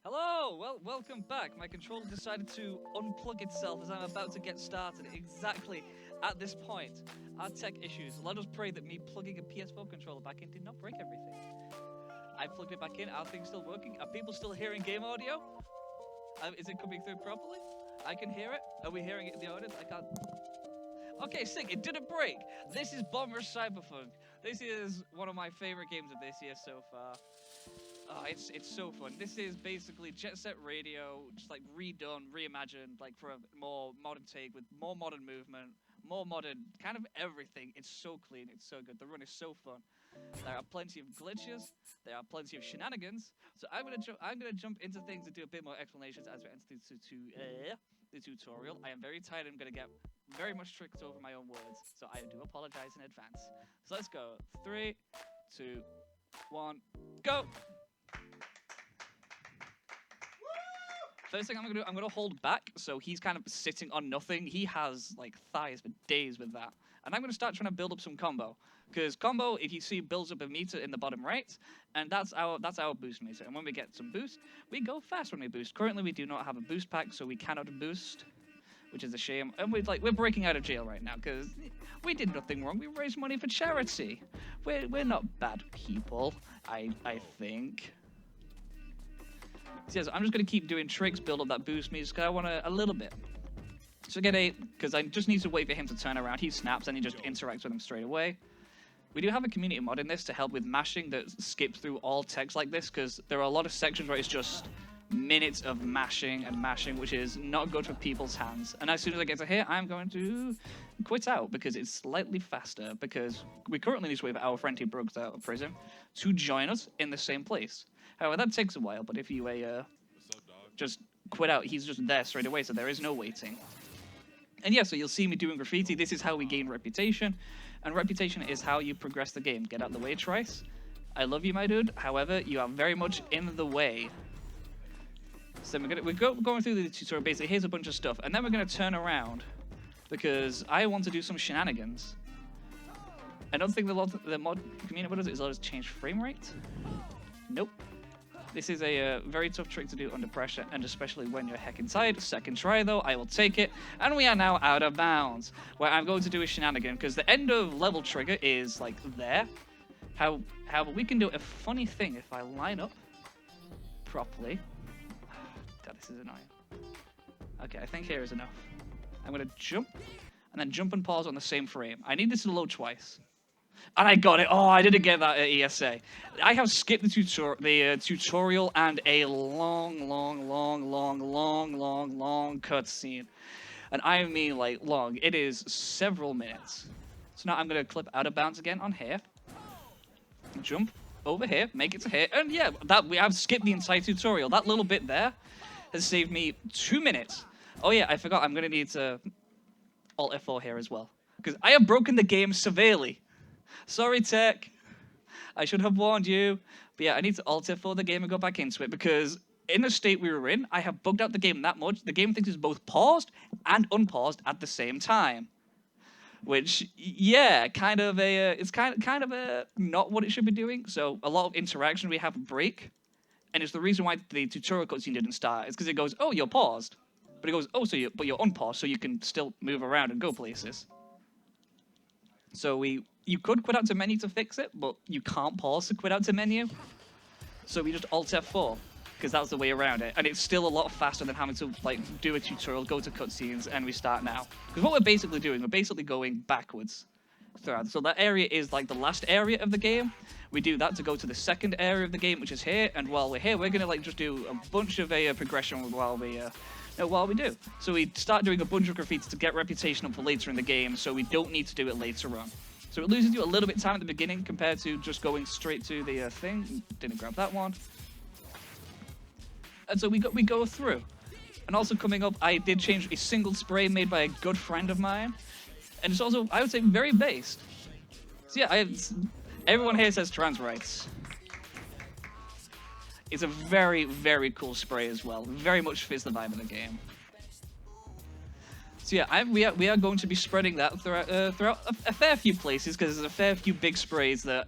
Hello! Well, welcome back. My controller decided to unplug itself as I'm about to get started exactly at this point. Our tech issues. Let us pray that me plugging a PS4 controller back in did not break everything. I plugged it back in. Are things still working? Are people still hearing game audio? Is it coming through properly? I can hear it. Are we hearing it in the audience? I can't. Okay, sick. It didn't break. This is Bomber Cyberfunk. This is one of my favorite games of this year so far. It's so fun. This is basically Jet Set Radio, just like redone, reimagined, like for a more modern take with more modern movement, more modern kind of everything. It's so clean. It's so good. The run is so fun. There are plenty of glitches. There are plenty of shenanigans. So I'm gonna jump into things and do a bit more explanations as we enter the tutorial. I am very tired. I'm gonna get very much tricked over my own words, so I do apologize in advance. So let's go. 3, 2, 1, go. First thing I'm gonna do, I'm gonna hold back, so he's kind of sitting on nothing. He has like thighs for days with that. And I'm gonna start trying to build up some combo. Because combo, if you see, builds up a meter in the bottom right, and that's our boost meter. And when we get some boost, we go fast when we boost. Currently we do not have a boost pack, so we cannot boost, which is a shame. And we're breaking out of jail right now, because we did nothing wrong. We raised money for charity. We're not bad people, I think. So yeah, so I'm just going to keep doing tricks, build up that boost meter, because I want a little bit. So get 8, because I just need to wait for him to turn around. He snaps, and he just interacts with him straight away. We do have a community mod in this to help with mashing that skips through all text like this, because there are a lot of sections where it's just minutes of mashing and mashing, which is not good for people's hands. And as soon as I get to here, I'm going to quit out, because it's slightly faster, because we currently need to wait for our friend who broke out of prison to join us in the same place. However, that takes a while, but if you just quit out, he's just there straight away, so there is no waiting. And yeah, so you'll see me doing graffiti. This is how we gain reputation, and reputation is how you progress the game. Get out the way, Trice. I love you, my dude. However, you are very much in the way. So we're going through the tutorial. Basically, here's a bunch of stuff, and then we're going to turn around, because I want to do some shenanigans. I don't think the mod community does is let us change frame rate. Nope. This is a very tough trick to do under pressure, and especially when you're heck inside. Second try, though, I will take it. And we are now out of bounds, where I'm going to do a shenanigan, because the end of level trigger is, like, there. However, we can do a funny thing if I line up properly. God, this is annoying. Okay, I think here is enough. I'm going to jump, and then jump and pause on the same frame. I need this to load twice. And I got it. Oh, I didn't get that at ESA. I have skipped the tutorial and a long cutscene. And I mean, like, long. It is several minutes. So now I'm going to clip out of bounds again on here. Jump over here, make it to here. And yeah, I've skipped the entire tutorial. That little bit there has saved me 2 minutes. Oh yeah, I forgot. I'm going to need to Alt F4 here as well, because I have broken the game severely. Sorry, tech. I should have warned you. But yeah, I need to Alt F4 the game and go back into it, because in the state we were in, I have bugged out the game that much. The game thinks it's both paused and unpaused at the same time. Which, yeah, it's kind of a not what it should be doing. So a lot of interaction, we have a break. And it's the reason why the tutorial cutscene didn't start. It's because it goes, oh, you're paused. But it goes, oh, but you're unpaused, so you can still move around and go places. So you could quit out to menu to fix it, but you can't pause to quit out to menu. So we just Alt F4, because that's the way around it. And it's still a lot faster than having to like do a tutorial, go to cutscenes, and restart now. Because what we're basically doing, we're basically going backwards throughout. So that area is like the last area of the game. We do that to go to the second area of the game, which is here. And while we're here, we're gonna like just do a bunch of progression while we do. So we start doing a bunch of graffiti to get reputation up for later in the game, so we don't need to do it later on. So it loses you a little bit of time at the beginning compared to just going straight to the thing. Didn't grab that one. And so we go through. And also coming up, I did change a single spray made by a good friend of mine. And it's also, I would say, very based. So yeah, everyone here says trans rights. It's a very, very cool spray as well. Very much fits the vibe of the game. So yeah, we are going to be spreading that throughout a fair few places, because there's a fair few big sprays that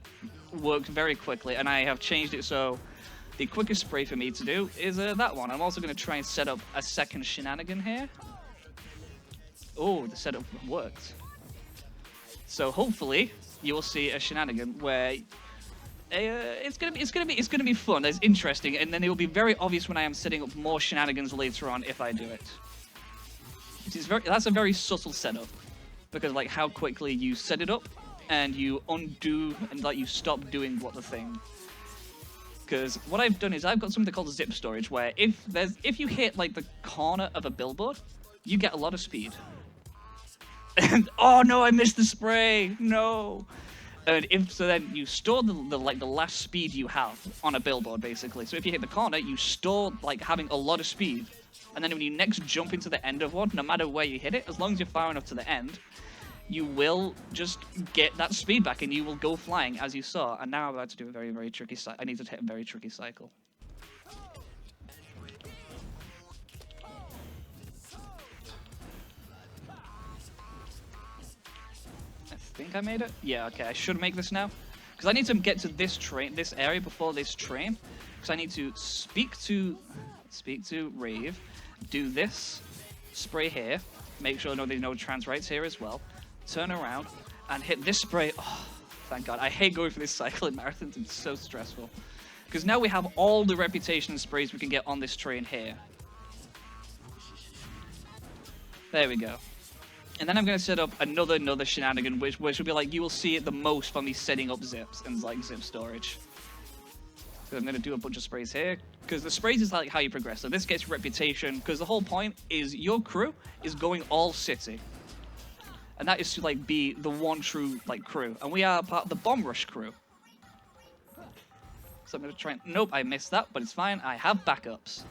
work very quickly, and I have changed it so the quickest spray for me to do is that one. I'm also going to try and set up a second shenanigan here. Oh, the setup worked. So hopefully you will see a shenanigan where it's gonna be fun. It's interesting, and then it will be very obvious when I am setting up more shenanigans later on if I do it. That's a very subtle setup, because like how quickly you set it up and you undo and like you stop doing what the thing. Because what I've done is I've got something called zip storage, where if you hit like the corner of a billboard, you get a lot of speed. And oh no, I missed the spray. No. And if so, then you store the last speed you have on a billboard, basically. So if you hit the corner, you store like having a lot of speed, and then when you next jump into the end of one, no matter where you hit it, as long as you're far enough to the end, you will just get that speed back, and you will go flying as you saw. And now I'm about to do a very, very tricky. I need to hit a very tricky cycle. I think I made it. Yeah, okay, I should make this now. Because I need to get to this area before this train. Because I need to speak to Rave, do this, spray here, make sure there's no trans rights here as well, turn around, and hit this spray. Oh, thank God. I hate going for this cycle in marathons. It's so stressful. Because now we have all the reputation sprays we can get on this train here. There we go. And then I'm going to set up another shenanigan, which will be like, you will see it the most from me setting up zips and like zip storage. So I'm going to do a bunch of sprays here, because the sprays is like how you progress. So this gets reputation, because the whole point is your crew is going all city. And that is to like be the one true like crew. And we are part of the bomb rush crew. So I'm going to try and, nope, I missed that, but it's fine. I have backups.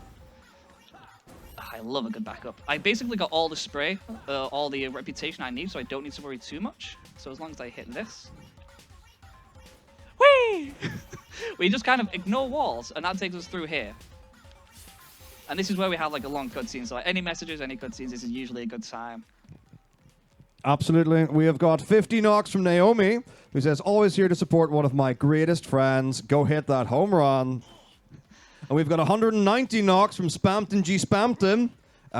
I love a good backup. I basically got all the spray, all the reputation I need, so I don't need to worry too much. So as long as I hit this. Whee! We just kind of ignore walls, and that takes us through here. And this is where we have like a long cutscene, so like, any messages, any cutscenes, this is usually a good time. Absolutely. We have got 50 knocks from Naomi, who says, always here to support one of my greatest friends. Go hit that home run. And we've got 190 knocks from Spampton G. Spampton.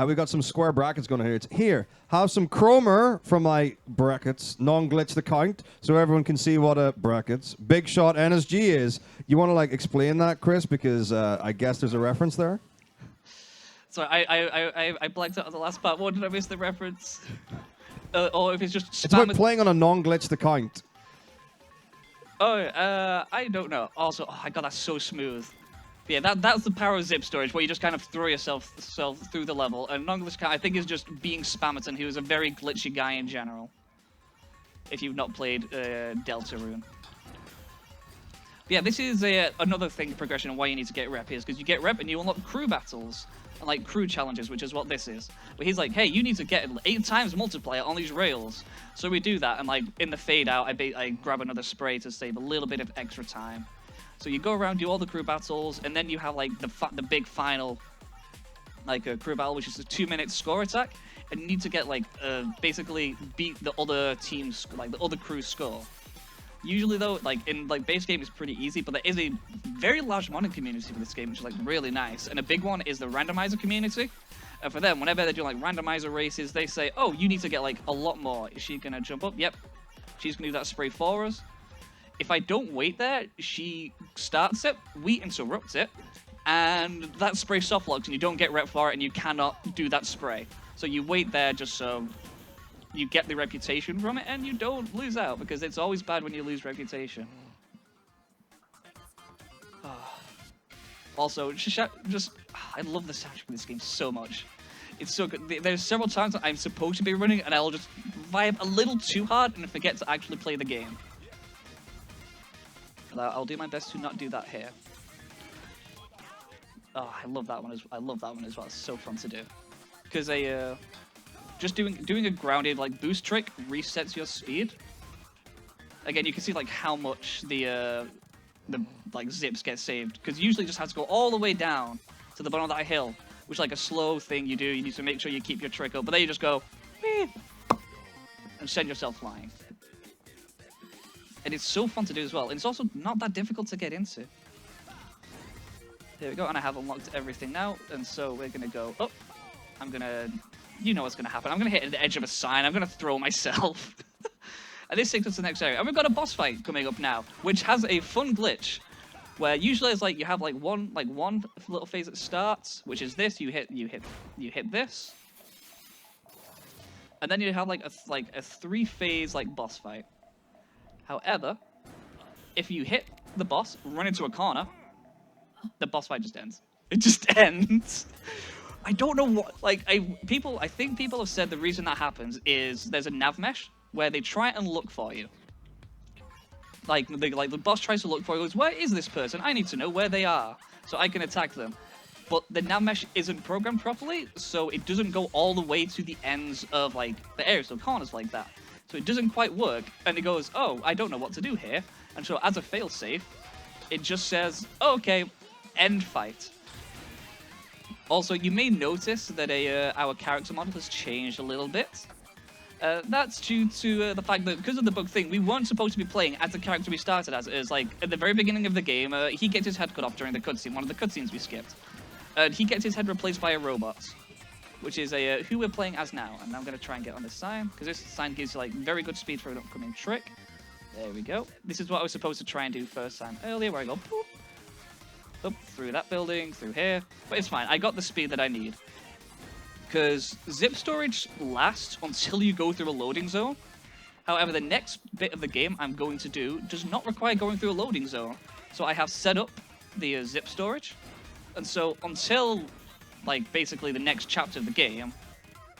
We've got some square brackets going here. It's here. Have some Cromer from my brackets. Non-glitch the count, so everyone can see what a brackets. Big Shot NSG is. You want to like explain that, Chris? Because I guess there's a reference there. Sorry, I blanked out on the last part. What did I miss the reference? Or if it's just spam. It's about playing on a non-glitch the count. Oh, I don't know. Also, oh, I got that so smooth. Yeah, that's the power of zip storage, where you just kind of throw yourself through the level. And non-glitch count, I think, is just being Spammerton, who is a very glitchy guy in general. If you've not played Deltarune. Yeah, this is another thing, progression, and why you need to get rep is because you get rep and you unlock crew battles. And like crew challenges, which is what this is. But he's like, hey, you need to get 8 times multiplier on these rails. So we do that, and like in the fade out, I grab another spray to save a little bit of extra time. So you go around, do all the crew battles, and then you have like the big final, like a crew battle, which is a 2-minute score attack, and you need to get like basically beat the other team's, like the other crew's score. Usually though, like in like base game is pretty easy, but there is a very large modding community for this game, which is like really nice. And a big one is the randomizer community. For them, whenever they do like randomizer races, they say, oh, you need to get like a lot more. Is she gonna jump up? Yep. She's gonna do that spray for us. If I don't wait there, she starts it, we interrupt it, and that spray soft locks, and you don't get rep for it, and you cannot do that spray. So you wait there just so you get the reputation from it, and you don't lose out, because it's always bad when you lose reputation. Also, I love the soundtrack of this game so much. It's so good. There's several times that I'm supposed to be running, and I'll just vibe a little too hard and forget to actually play the game. I'll do my best to not do that here. Oh, I love that one as well. It's so fun to do. Because just doing a grounded like boost trick resets your speed. Again, you can see like how much the like zips get saved. Because you usually just have to go all the way down to the bottom of that hill, which is like a slow thing you do. You need to make sure you keep your trick up. But then you just go whee, and send yourself flying. And it's so fun to do as well. And it's also not that difficult to get into. There we go, and I have unlocked everything now, and so we're gonna go up. I'm gonna, you know what's gonna happen. I'm gonna hit the edge of a sign. I'm gonna throw myself. And this takes us to the next area. And we've got a boss fight coming up now, which has a fun glitch, where usually it's like you have like one little phase that starts, which is this. You hit this, and then you have like a 3-phase like boss fight. However, if you hit the boss, run into a corner, the boss fight just ends. It just ends. I don't know what, like, I think people have said the reason that happens is there's a nav mesh where they try and look for you. Like the boss tries to look for you, goes, where is this person? I need to know where they are so I can attack them. But the nav mesh isn't programmed properly, so it doesn't go all the way to the ends of, like, the areas, so corners like that. So it doesn't quite work, and it goes, oh, I don't know what to do here. And so as a failsafe, it just says, oh, okay, end fight. Also, you may notice that our character model has changed a little bit. That's due to the fact that because of the bug thing, we weren't supposed to be playing as the character we started as. It was like, at the very beginning of the game, he gets his head cut off during the cutscene, one of the cutscenes we skipped. He gets his head replaced by a robot, which is who we're playing as now. And I'm going to try and get on this sign, because this sign gives you like very good speed for an upcoming trick. There we go. This is what I was supposed to try and do first time earlier, where I go, poof, up through that building, through here. But it's fine. I got the speed that I need. Because zip storage lasts until you go through a loading zone. However, the next bit of the game I'm going to do does not require going through a loading zone. So I have set up the zip storage. And so until, like, basically the next chapter of the game,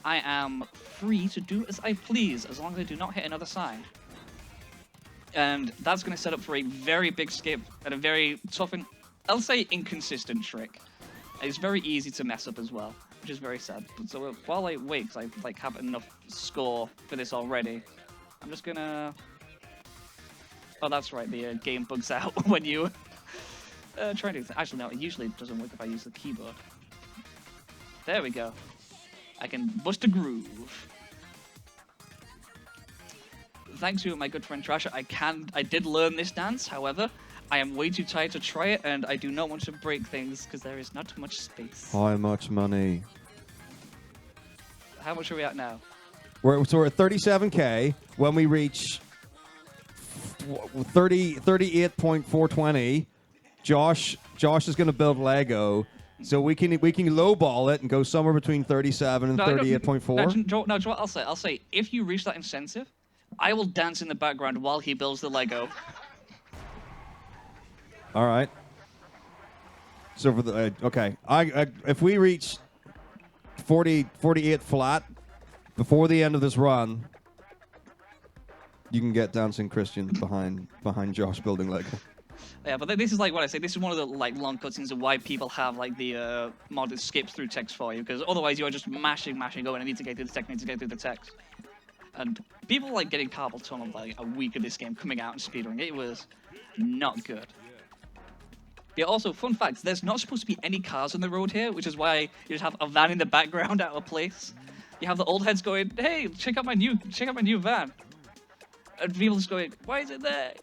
I am free to do as I please, as long as I do not hit another sign. And that's going to set up for a very big skip and a very tough and, I'll say, inconsistent trick. It's very easy to mess up as well, which is very sad. But so while I wait, because I like have enough score for this already, I'm just gonna. Oh, that's right. The game bugs out when you try and do things. Actually, no. It usually doesn't work if I use the keyboard. There we go. I can bust a groove. Thanks to my good friend Trasher, I did learn this dance. However, I am way too tired to try it, and I do not want to break things because there is not much space. How much money? How much are we at now? We're at 37K. When we reach 38.420, Josh is going to build Lego, so we can lowball it and go somewhere between 37 and 38.4. No, what I'll say if you reach that incentive, I will dance in the background while he builds the Lego. All right. So for the okay, if we reach 48 flat before the end of this run, you can get Dancing Christian behind Josh building Lego. Yeah, but this is like what I say. This is one of the like long cutscenes of why people have like the mod that skips through text for you, because otherwise you are just mashing, going. I need to get through the text. I need to get through the text. And people like getting carpal tunnel like a week of this game coming out and speedrunning. It was not good. Yeah, also, fun fact, there's not supposed to be any cars on the road here, which is why you just have a van in the background out of place. You have the old heads going, hey, check out my new van. And people just going, why is it there?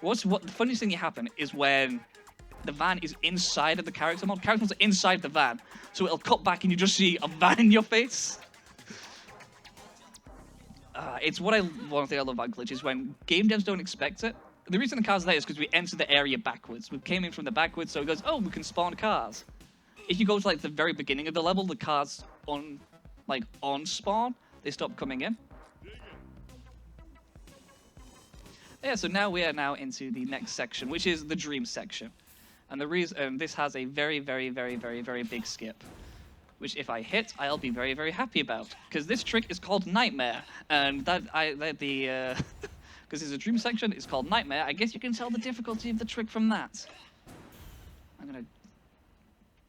The funniest thing that happen is when the van is inside of the character mod. Character mods are inside the van, so it'll cut back and you just see a van in your face. It's one thing I love about glitches, when game devs don't expect it. The reason the cars are there is because we entered the area backwards. We came in from the backwards, so it goes, oh, we can spawn cars. If you go to like the very beginning of the level, the cars on spawn, they stop coming in. Yeah, so now we are now into the next section, which is the dream section. And the reason this has a very, very, very, very, very big skip, which if I hit, I'll be very, very happy about, because this trick is called Nightmare, and because it's a dream section, it's called Nightmare. I guess you can tell the difficulty of the trick from that. I'm gonna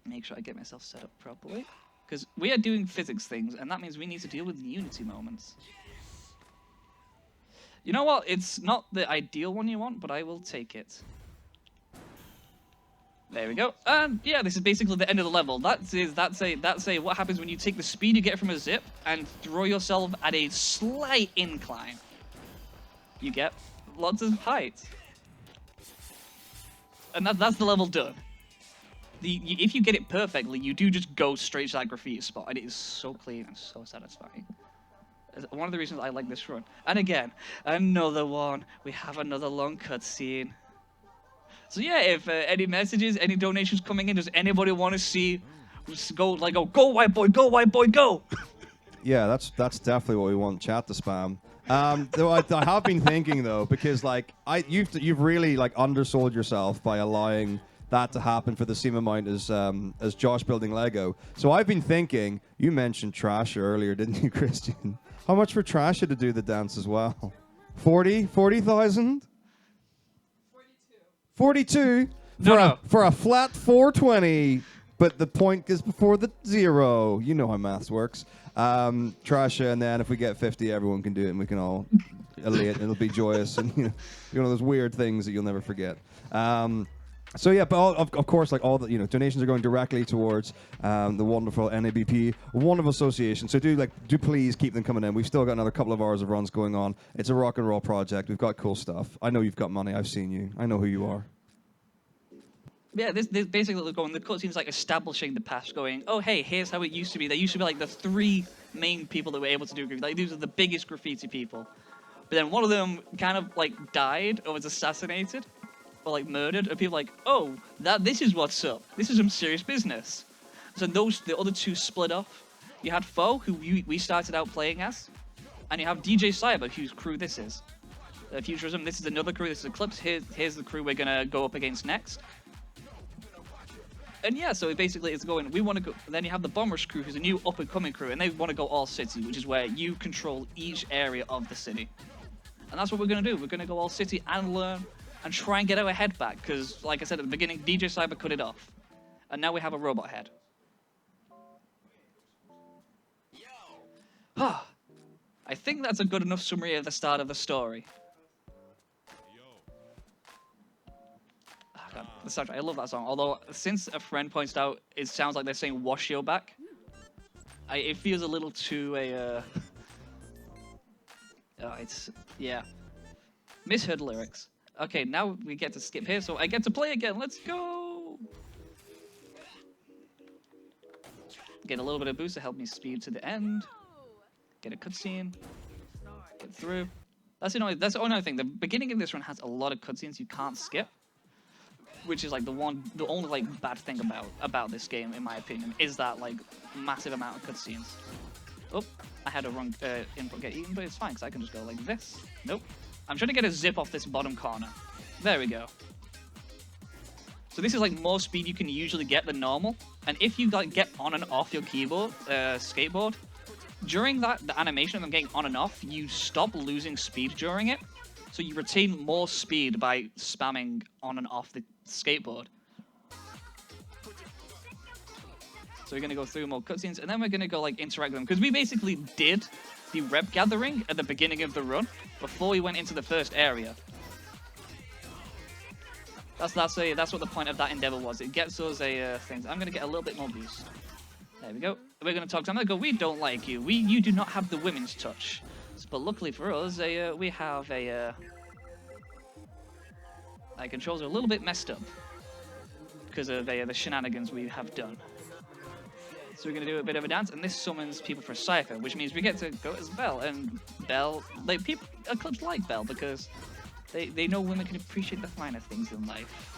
make sure I get myself set up properly, because we are doing physics things, and that means we need to deal with Unity moments. You know what? It's not the ideal one you want, but I will take it. There we go. And yeah, this is basically the end of the level. That's what happens when you take the speed you get from a zip and throw yourself at a slight incline. You get lots of height. And that's the level done. if you get it perfectly, you do just go straight to that graffiti spot, and it is so clean and so satisfying. It's one of the reasons I like this run. And again, another one. We have another long cutscene. So yeah, if any messages, any donations coming in, does anybody want to see? Just go go white boy, go! Yeah, that's definitely what we want chat to spam. Though I have been thinking though, because like you've really like undersold yourself by allowing that to happen for the same amount as Josh building Lego. So I've been thinking. You mentioned Trash earlier, didn't you, Christian? How much for Trasher to do the dance as well? 40,000? 42 for a flat 420, but the point is before the 0. You know how maths works. Trasher, and then if we get 50, everyone can do it, and we can all elate. It'll be joyous, and you know those weird things that you'll never forget. So yeah, but of course, like all the donations are going directly towards the wonderful NABP, wonderful association. So do please keep them coming in. We've still got another couple of hours of runs going on. It's a rock and roll project. We've got cool stuff. I know you've got money. I've seen you. I know who you are. Yeah, this basically going. The cutscene's like establishing the past, going, oh hey, here's how it used to be. There used to be like the 3 main people that were able to do graffiti. Like these are the biggest graffiti people. But then one of them kind of like died or was assassinated. Or like murdered, and people like, oh, this is what's up. This is some serious business. So the other 2 split off. You had Foe, who we started out playing as, and you have DJ Cyber, whose crew this is. Futurism, this is another crew. This is Eclipse. Here's the crew we're gonna go up against next. And yeah, so it's going. We want to go. Then you have the Bombers crew, who's a new up and coming crew, and they want to go all city, which is where you control each area of the city. And that's what we're gonna do. We're gonna go all city and learn. And try and get our head back, because, like I said at the beginning, DJ Cyber cut it off. And now we have a robot head. I think that's a good enough summary of the start of the story. Oh, God, the soundtrack, I love that song. Although, since a friend points out, it sounds like they're saying wash your back. It feels a little too yeah. Misheard lyrics. Okay, now we get to skip here, so I get to play again. Let's go! Get a little bit of boost to help me speed to the end. Get a cutscene. Get through. That's the only thing. The beginning of this run has a lot of cutscenes you can't skip, which is like the only like bad thing about this game, in my opinion, is that like massive amount of cutscenes. Oh, I had a wrong input get eaten, but it's fine because I can just go like this. Nope. I'm trying to get a zip off this bottom corner. There we go. So this is like more speed you can usually get than normal. And if you like get on and off your keyboard, skateboard, during the animation of them getting on and off, you stop losing speed during it. So you retain more speed by spamming on and off the skateboard. So we're going to go through more cutscenes, and then we're going to go like interact with them. Because we basically did the rep gathering at the beginning of the run before we went into the first area. That's what the point of that endeavor was. It gets us a thing. I'm going to get a little bit more boost. There we go. We're going to talk to them. I'm going to go, we don't like you. You do not have the women's touch. But luckily for us, we have our controls are a little bit messed up because of the shenanigans we have done. So we're going to do a bit of a dance, and this summons people for Cypher, which means we get to go as Belle. And Belle, Eclipse like Belle because they know women can appreciate the finer things in life.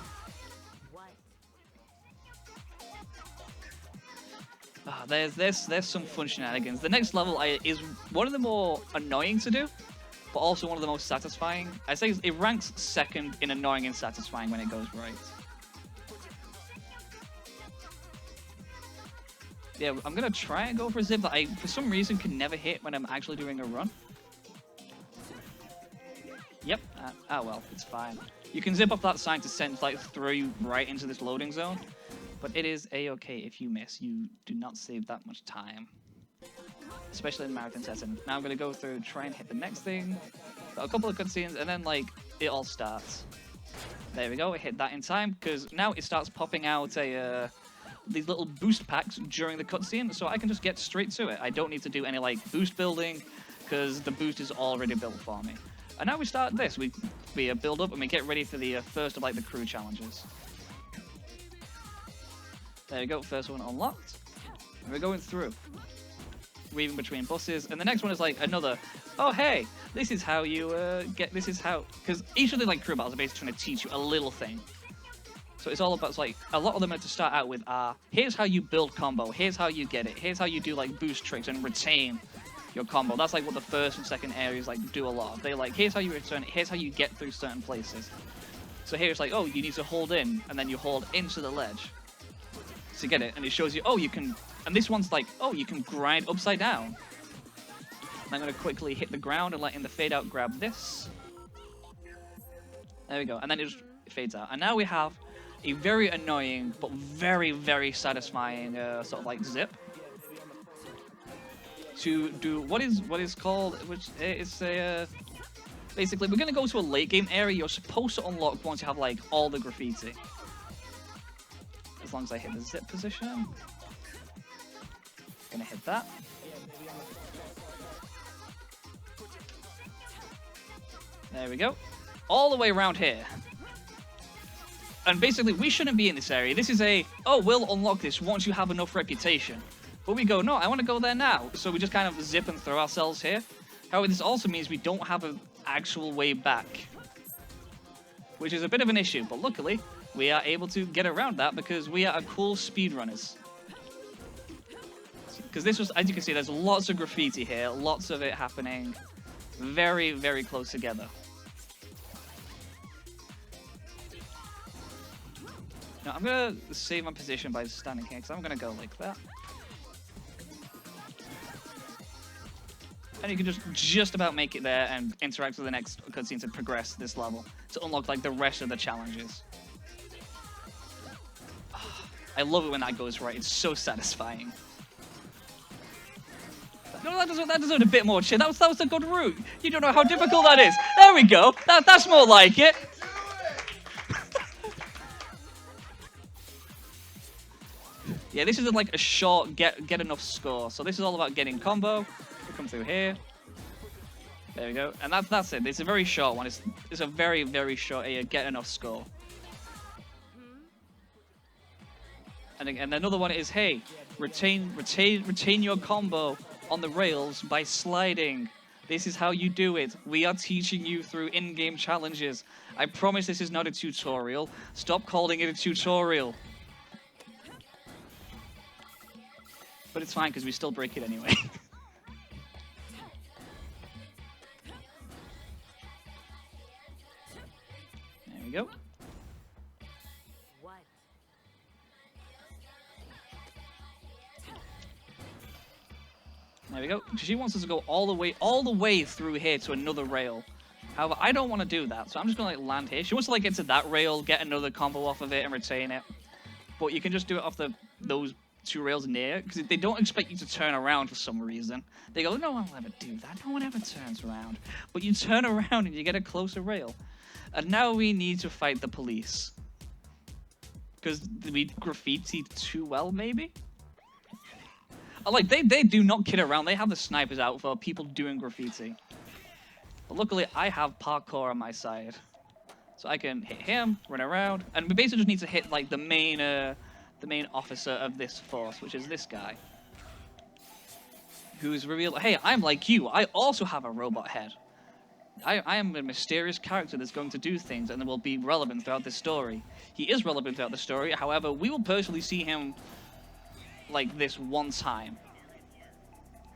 There's some fun shenanigans. The next level is one of the more annoying to do, but also one of the most satisfying. I say it ranks second in annoying and satisfying when it goes right. Yeah, I'm gonna try and go for a zip that I, for some reason, can never hit when I'm actually doing a run. Yep. Well, it's fine. You can zip off that sign to send throw you right into this loading zone, but it is a-okay if you miss. You do not save that much time, especially in marathon setting. Now I'm gonna go through, try and hit the next thing. Got a couple of cutscenes, and then it all starts. There we go. I hit that in time because now it starts popping out these little boost packs during the cutscene, so I can just get straight to it. I don't need to do any boost building because the boost is already built for me. And now we start this. We build up and we get ready for the first of the crew challenges. There we go, first one unlocked. And we're going through. Weaving between buses. And the next one is like another, oh hey, this is how you this is how, because each of the like crew battles are basically trying to teach you a little thing. So it's all about, it's like, a lot of them are to start out with here's how you build combo, here's how you get it, here's how you do like boost tricks and retain your combo. That's like what the first and second areas like do a lot of. They like, here's how you return it, here's how you get through certain places. So here it's like, oh, you need to hold in, and then you hold into the ledge to get it, and it shows you, oh, you can, and this one's like, oh, you can grind upside down. And I'm going to quickly hit the ground and let in the fade out grab this. There we go, and then it just fades out. And now we have a very annoying, but very, very satisfying sort of like zip. To do what is called, which is a, basically, we're going to go to a late game area you're supposed to unlock once you have like all the graffiti. As long as I hit the zip position. Gonna hit that. There we go. All the way around here. And basically, we shouldn't be in this area. This is a, oh, we'll unlock this once you have enough reputation. But we go, no, I want to go there now. So we just kind of zip and throw ourselves here. However, this also means we don't have an actual way back. Which is a bit of an issue, but luckily, we are able to get around that because we are cool speedrunners. Because this was, as you can see, there's lots of graffiti here, lots of it happening very, very close together. Now, I'm going to save my position by standing here, because I'm going to go like that. And you can just about make it there and interact with the next cutscene to progress this level, to unlock like the rest of the challenges. I love it when that goes right, it's so satisfying. No, that deserved a bit more chin. That was a good route. You don't know how difficult that is. There we go. That's more like it. Yeah, this is like a short get enough score. So this is all about getting combo. We come through here. There we go. And that's it. It's a very short one. It's a very, very short get enough score. And another one is, hey, retain your combo on the rails by sliding. This is how you do it. We are teaching you through in-game challenges. I promise this is not a tutorial. Stop calling it a tutorial. But it's fine, because we still break it anyway. There we go. There we go. She wants us to go all the way through here to another rail. However, I don't want to do that, so I'm just gonna like land here. She wants to like get to that rail, get another combo off of it, and retain it. But you can just do it off those two rails near, because they don't expect you to turn around for some reason. They go, no one will ever do that. No one ever turns around. But you turn around and you get a closer rail. And now we need to fight the police. Because we graffitied too well, maybe? Like, they do not kid around. They have the snipers out for people doing graffiti. But luckily, I have parkour on my side. So I can hit him, run around, and we basically just need to hit, like, the main officer of this force, which is this guy. Who's revealed, hey, I'm like you. I also have a robot head. I am a mysterious character that's going to do things and that will be relevant throughout the story. He is relevant throughout the story. However, we will personally see him like this one time,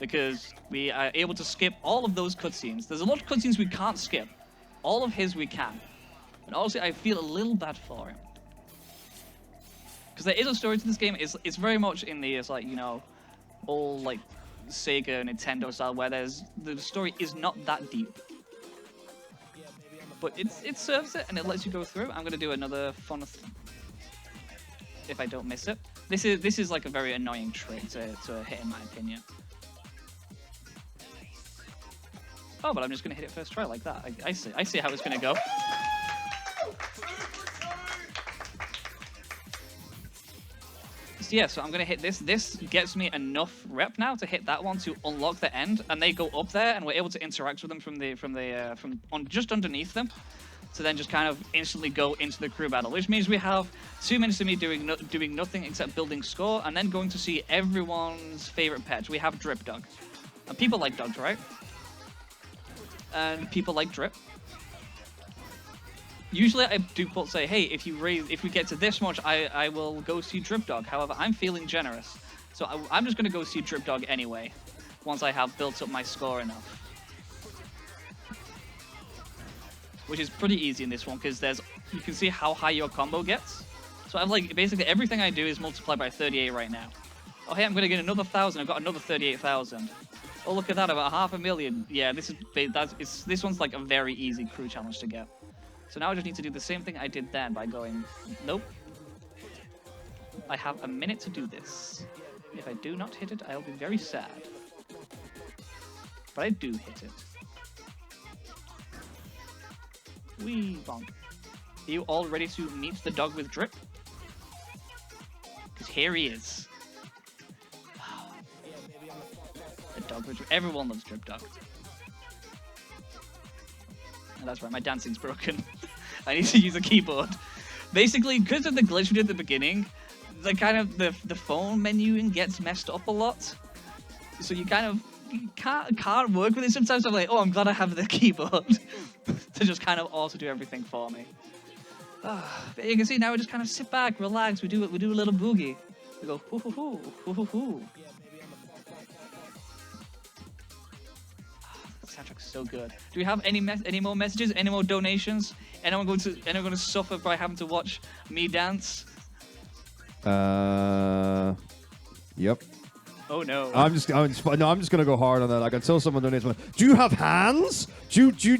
because we are able to skip all of those cutscenes. There's a lot of cutscenes we can't skip. All of his we can. And honestly, I feel a little bad for him, because there is a story to this game. It's very much in the like, you know, old like Sega, Nintendo style, where the story is not that deep, but it serves it and it lets you go through. I'm gonna do another fun if I don't miss it. This is like a very annoying trick to hit, in my opinion. Oh, but I'm just gonna hit it first try like that. I see how it's gonna go. So yeah, so I'm gonna hit this. This gets me enough rep now to hit that one to unlock the end, and they go up there, and we're able to interact with them from just underneath them. to then just kind of instantly go into the crew battle, which means we have 2 minutes of me doing nothing except building score, and then going to see everyone's favorite pet. We have Drip Dog. And people like dogs, right? And people like Drip. Usually I do say, hey, if we get to this much, I will go see Drip Dog. However, I'm feeling generous. So I'm just going to go see Drip Dog anyway, once I have built up my score enough. Which is pretty easy in this one, because you can see how high your combo gets. So I'm like, basically everything I do is multiplied by 38 right now. Oh, hey, I'm going to get another 1,000. I've got another 38,000. Oh, look at that, about 500,000. Yeah, this one's like a very easy crew challenge to get. So now I just need to do the same thing I did then by going, nope. I have a minute to do this. If I do not hit it, I'll be very sad. But I do hit it. Wee bonk. Are you all ready to meet the dog with Drip? Because here he is. The dog with Drip. Everyone loves Drip Dog. Oh, that's right, my dancing's broken. I need to use a keyboard. Basically, because of the glitch we did at the beginning, the phone menu gets messed up a lot. So you can't work with it sometimes. I'm like, oh, I'm glad I have the keyboard to just kind of also do everything for me. But you can see now we just kind of sit back, relax. We do a little boogie. We go hoo hoo hoo hoo hoo hoo. Soundtrack's so good. Do we have any more messages? Any more donations? Anyone going to suffer by having to watch me dance? Yep. Oh no. I'm just gonna go hard on that. Like until someone donates money. Do you have hands? Do you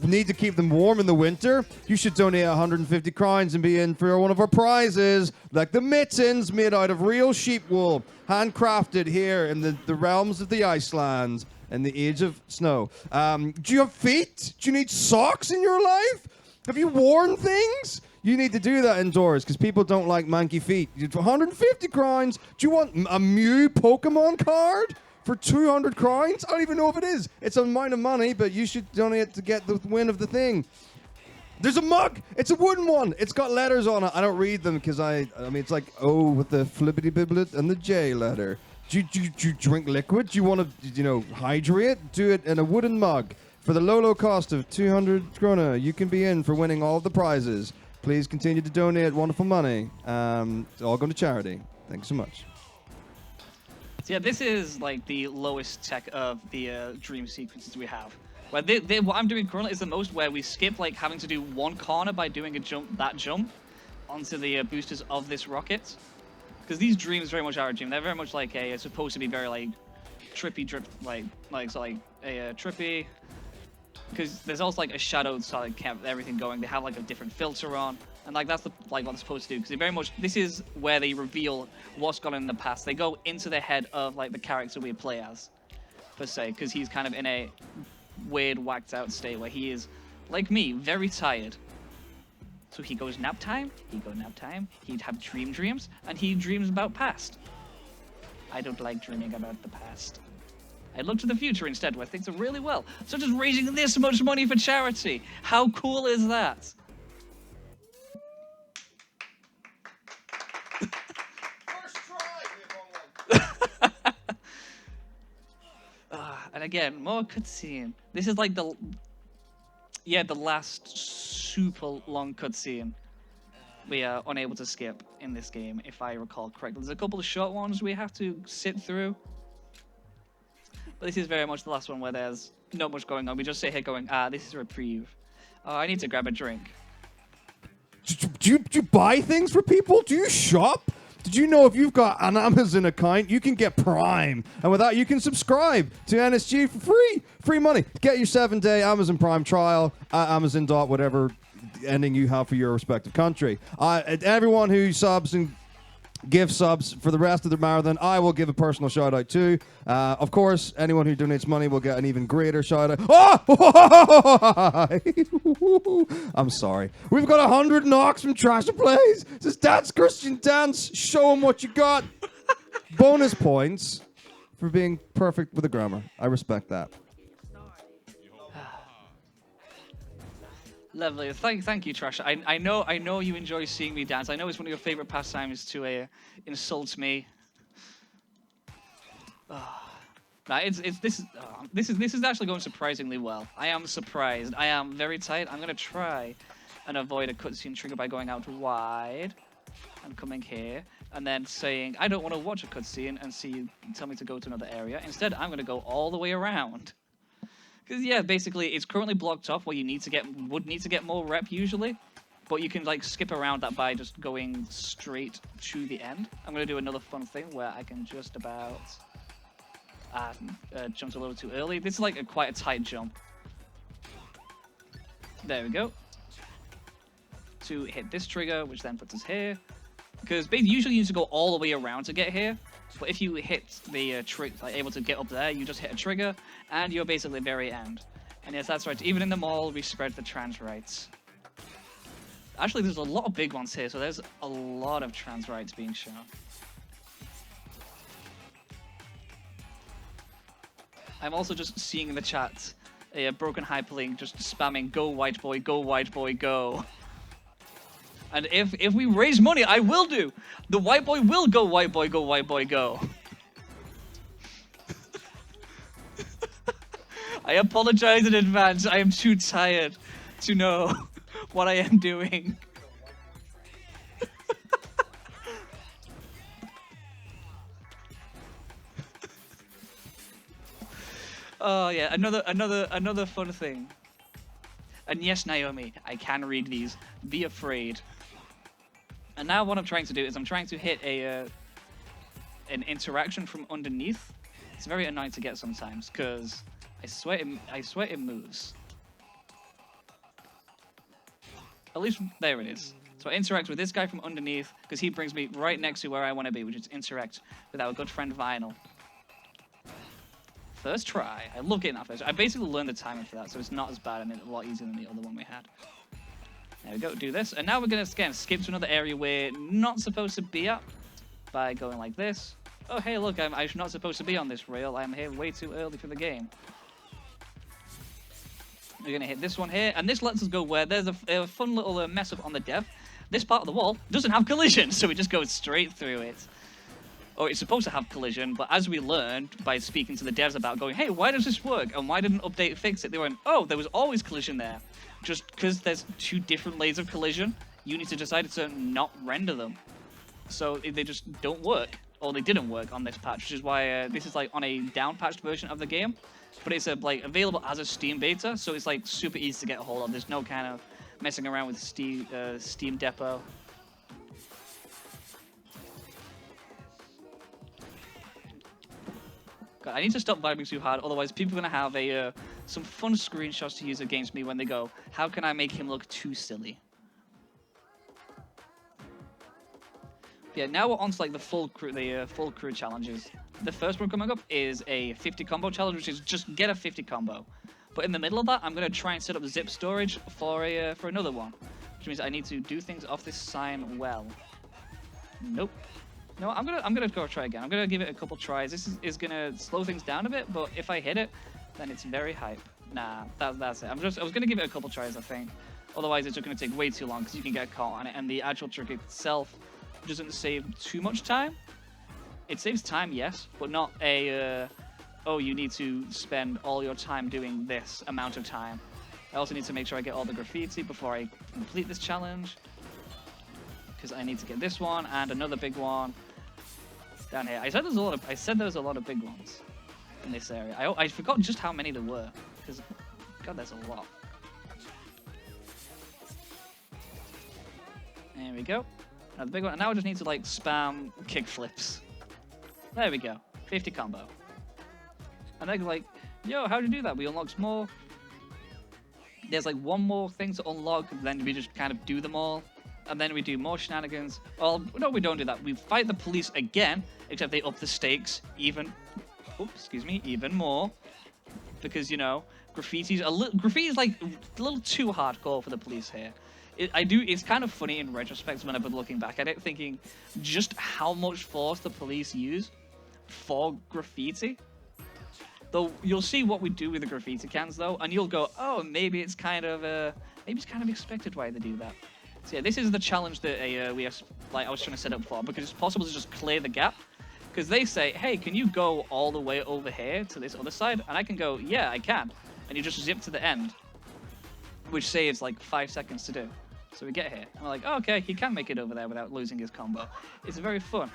need to keep them warm in the winter? You should donate 150 crowns and be in for one of our prizes, like the mittens made out of real sheep wool, handcrafted here in the realms of the Iceland in the age of snow. Do you have feet? Do you need socks in your life? Have you worn things? You need to do that indoors because people don't like manky feet. 150 crowns. Do you want a Mew Pokemon card for 200 crowns? I don't even know if it is. It's a amount of money, but you should donate to get the win of the thing. There's a mug. It's a wooden one. It's got letters on it. I don't read them because I mean, it's like O with the flippity biblet and the J letter. Do you drink liquid? Do you want to, hydrate? Do it in a wooden mug. For the low cost of 200 krone, you can be in for winning all of the prizes. Please continue to donate wonderful money. It's all going to charity. Thanks so much. So yeah, this is like the lowest tech of the dream sequences we have. Where what I'm doing currently is the most where we skip like having to do one corner by doing that jump onto the boosters of this rocket. Because these dreams very much are a dream. They're very much like supposed to be very like trippy drip, trippy. Because there's also like a shadowed side kept everything going. They have like a different filter on, and like that's what they're supposed to do. Because they very much this is where they reveal what's gone on in the past. They go into the head of like the character we play as, per se. Because he's kind of in a weird, whacked out state where he is, like me, very tired. So he goes nap time. He go nap time. He'd have dreams, and he dreams about past. I don't like dreaming about the past. I look to the future instead, where things are really well, such as raising this much money for charity. How cool is that? First try. And again, more cutscene. This is like the last super long cutscene we are unable to skip in this game, if I recall correctly. There's a couple of short ones we have to sit through. But this is very much the last one where there's not much going on. We just sit here going, this is a reprieve. Oh, I need to grab a drink. Do you buy things for people? Do you shop? Did you know if you've got an Amazon account, you can get Prime? And with that, you can subscribe to NSG for free. Free money. Get your 7-day Amazon Prime trial at Amazon. Whatever ending you have for your respective country. Everyone who subs and give subs for the rest of the marathon, I will give a personal shout out to. Of course, anyone who donates money will get an even greater shout out. Oh! I'm sorry. We've got 100 knocks from Trasher Plays. It says, Dance, Christian, dance. Show them what you got. Bonus points for being perfect with the grammar. I respect that. Lovely. Thank you, Trash. I know you enjoy seeing me dance. I know it's one of your favorite pastimes to insult me. Nah, this is actually going surprisingly well. I am surprised. I am very tight. I'm gonna try and avoid a cutscene trigger by going out wide and coming here and then saying I don't want to watch a cutscene and see you tell me to go to another area. Instead, I'm gonna go all the way around. Because yeah, basically it's currently blocked off where you would need to get more rep usually, but you can like skip around that by just going straight to the end. I'm gonna do another fun thing where I can just about jumped a little too early. This is like quite a tight jump. There we go. To hit this trigger, which then puts us here. Because usually you need to go all the way around to get here. But if you hit the able to get up there, you just hit a trigger, and you're basically very end. And yes, that's right. Even in the mall, we spread the trans rights. Actually, there's a lot of big ones here, so there's a lot of trans rights being shown. I'm also just seeing in the chat a broken hyperlink just spamming "Go white boy, go white boy, go." And if we raise money, I will do. The white boy will go white boy, go white boy, go. I apologize in advance. I am too tired to know what I am doing. Oh yeah, another fun thing. And yes, Naomi, I can read these. Be afraid. And now what I'm trying to do is I'm trying to hit an interaction from underneath. It's very annoying to get sometimes because I swear it moves. At least there it is. So I interact with this guy from underneath because he brings me right next to where I want to be, which is interact with our good friend Vinyl. First try. I love getting that first. I basically learned the timing for that, so it's not as bad and a lot easier than the other one we had. There we go, do this. And now we're going to, again, skip to another area we're not supposed to be at by going like this. Oh, hey, look, I'm not supposed to be on this rail. I'm here way too early for the game. We're going to hit this one here, and this lets us go where there's a fun little mess up on the dev. This part of the wall doesn't have collision, so it just goes straight through it. Or it's supposed to have collision, but as we learned by speaking to the devs about going, hey, why does this work? And why didn't update fix it? They went, oh, there was always collision there. Just because there's two different layers of collision, you need to decide to not render them. So they just don't work, or they didn't work on this patch, which is why this is like on a down-patched version of the game. But it's like available as a Steam beta, so it's like super easy to get a hold of. There's no kind of messing around with Steam Depot. God, I need to stop vibing too hard, otherwise people are going to have some fun screenshots to use against me when they go, how can I make him look too silly? Yeah, now we're on to like the full crew challenges. The first one coming up is a 50 combo challenge, which is just get a 50 combo. But in the middle of that, I'm going to try and set up zip storage for another one, which means I need to do things off this sign well. Nope. No, I'm gonna go try again. I'm gonna give it a couple tries. This is gonna slow things down a bit, but if I hit it, then it's very hype. Nah, that's it. I was gonna give it a couple tries, I think. Otherwise, it's just gonna take way too long because you can get caught on it, and the actual trick itself doesn't save too much time. It saves time, yes, but not oh, you need to spend all your time doing this amount of time. I also need to make sure I get all the graffiti before I complete this challenge, because I need to get this one and another big one down here. I said there was a lot of big ones in this area. I forgot just how many there were, because God, there's a lot. There we go. Another big one. And now I just need to like spam kick flips. There we go. 50 combo. And they're like, yo, how'd you do that? We unlocked more. There's like one more thing to unlock, and then we just kind of do them all. And then we do more shenanigans. Well, no, we don't do that. We fight the police again, except they up the stakes even more. Because, you know, graffiti's like a little too hardcore for the police here. It's kind of funny in retrospect when I've been looking back at it, thinking just how much force the police use for graffiti. Though you'll see what we do with the graffiti cans, though, and you'll go, oh, maybe it's kind of maybe it's kind of expected why they do that. So yeah, this is the challenge that I was trying to set up for, because it's possible to just clear the gap. Because they say, hey, can you go all the way over here to this other side? And I can go, yeah, I can. And you just zip to the end, which saves like 5 seconds to do. So we get here, and we're like, oh, okay, he can make it over there without losing his combo. It's very fun.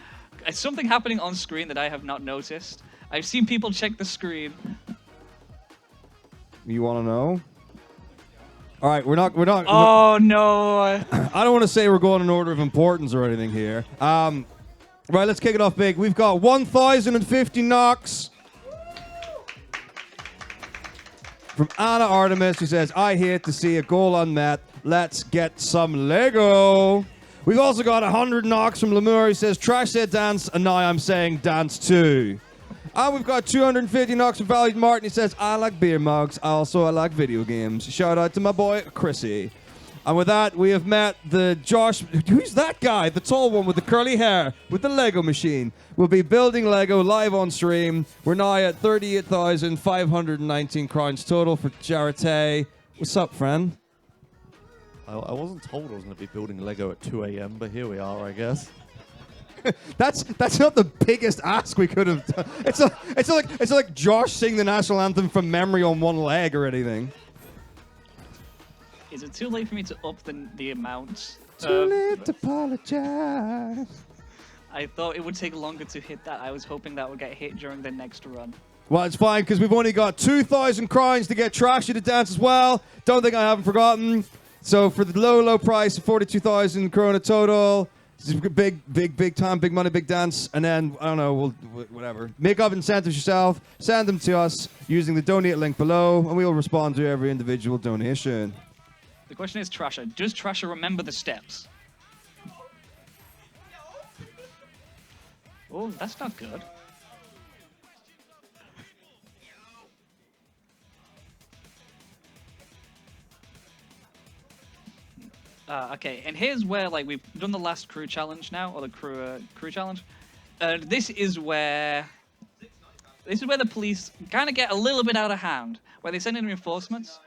It's something happening on screen that I have not noticed. I've seen people check the screen. You want to know? All right, we're not. Oh, no. I don't want to say we're going in order of importance or anything here. Right, let's kick it off big. We've got 1,050 knocks from Anna Artemis, who says, I hate to see a goal unmet. Let's get some Lego. We've also got 100 knocks from Lemur, who says, Trash said dance, and now I'm saying dance too. And we've got 250 knocks from Valued Martin. He says, I like beer mugs. I like video games. Shout out to my boy, Chrissy. And with that, we have met the Josh... Who's that guy? The tall one with the curly hair, with the Lego machine. We'll be building Lego live on stream. We're now at 38,519 crowns total for charity. What's up, friend? I wasn't told I was going to be building Lego at 2 a.m., but here we are, I guess. That's not the biggest ask we could have done. It's like Josh singing the national anthem from memory on one leg or anything. Is it too late for me to up the amount? Too late to apologize. I thought it would take longer to hit that. I was hoping that would get hit during the next run. Well, it's fine, because we've only got 2,000 crowns to get Trashy to dance as well. Don't think I haven't forgotten. So for the low price of 42,000 krona total, it's a big time, big money, big dance. And then, I don't know, whatever. Make up incentives yourself. Send them to us using the donate link below, and we'll respond to every individual donation. The question is, Trasher, does Trasher remember the steps? Oh, that's not good. Okay, and here's where, like, we've done the last crew challenge now, or the crew challenge. This is where the police kind of get a little bit out of hand, where they send in reinforcements.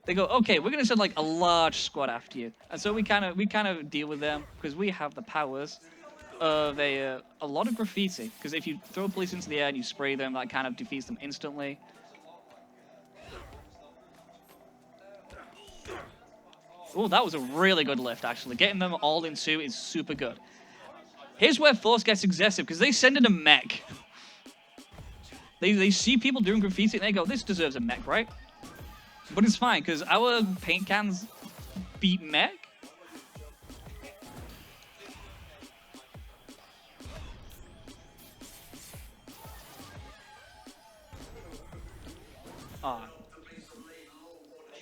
They go, okay, we're gonna send like a large squad after you, and so we kind of deal with them because we have the powers of a lot of graffiti. Because if you throw police into the air and you spray them, that kind of defeats them instantly. Oh, that was a really good lift, actually. Getting them all in two is super good. Here's where Force gets excessive, because they send in a mech. They see people doing graffiti, and they go, this deserves a mech, right? But it's fine, because our paint cans beat mech.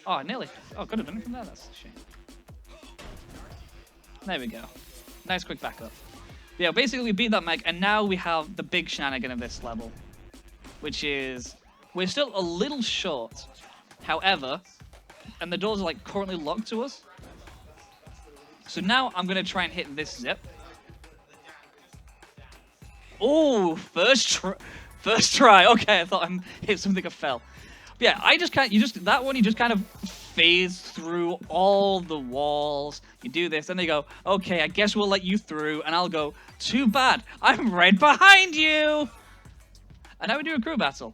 Oh, nearly. Oh, could have done it from there. That's a shame. There we go. Nice quick backup. Yeah, basically we beat that mech, and now we have the big shenanigan of this level, which is we're still a little short. However, and the doors are like currently locked to us. So now I'm gonna try and hit this zip. Oh, first try. Okay, I thought I hit something that fell. Yeah, I just can't. You just kind of phase through all the walls. You do this, and they go, okay, I guess we'll let you through, and I'll go, too bad, I'm right behind you. And now we do a crew battle.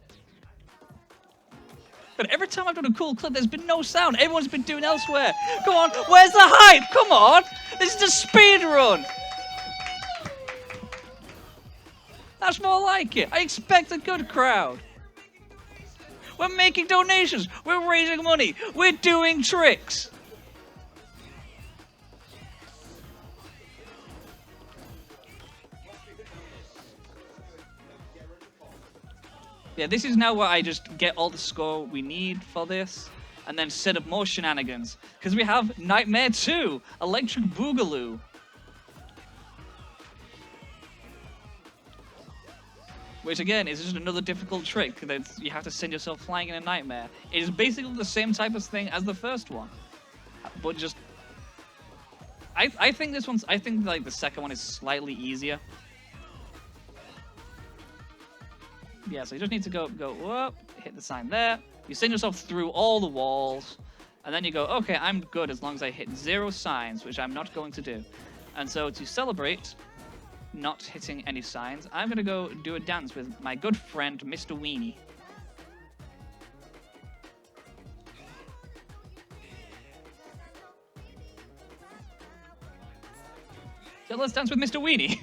But every time I've done a cool clip, there's been no sound. Everyone's been doing elsewhere. Come on, where's the hype? Come on, this is a speed run. That's more like it. I expect a good crowd. We're making donations. We're raising money. We're doing tricks. Yeah, this is now where I just get all the score we need for this and then set up more shenanigans. Because we have Nightmare 2, Electric Boogaloo. Which again is just another difficult trick that you have to send yourself flying in a nightmare. It is basically the same type of thing as the first one, but just I think like the second one is slightly easier. Yeah, so you just need to go up, hit the sign there. You send yourself through all the walls, And then you go, okay, I'm good as long as I hit 0 signs, which I'm not going to do. And so to celebrate not hitting any signs, I'm going to go do a dance with my good friend, Mr. Weenie. So let's dance with Mr. Weenie.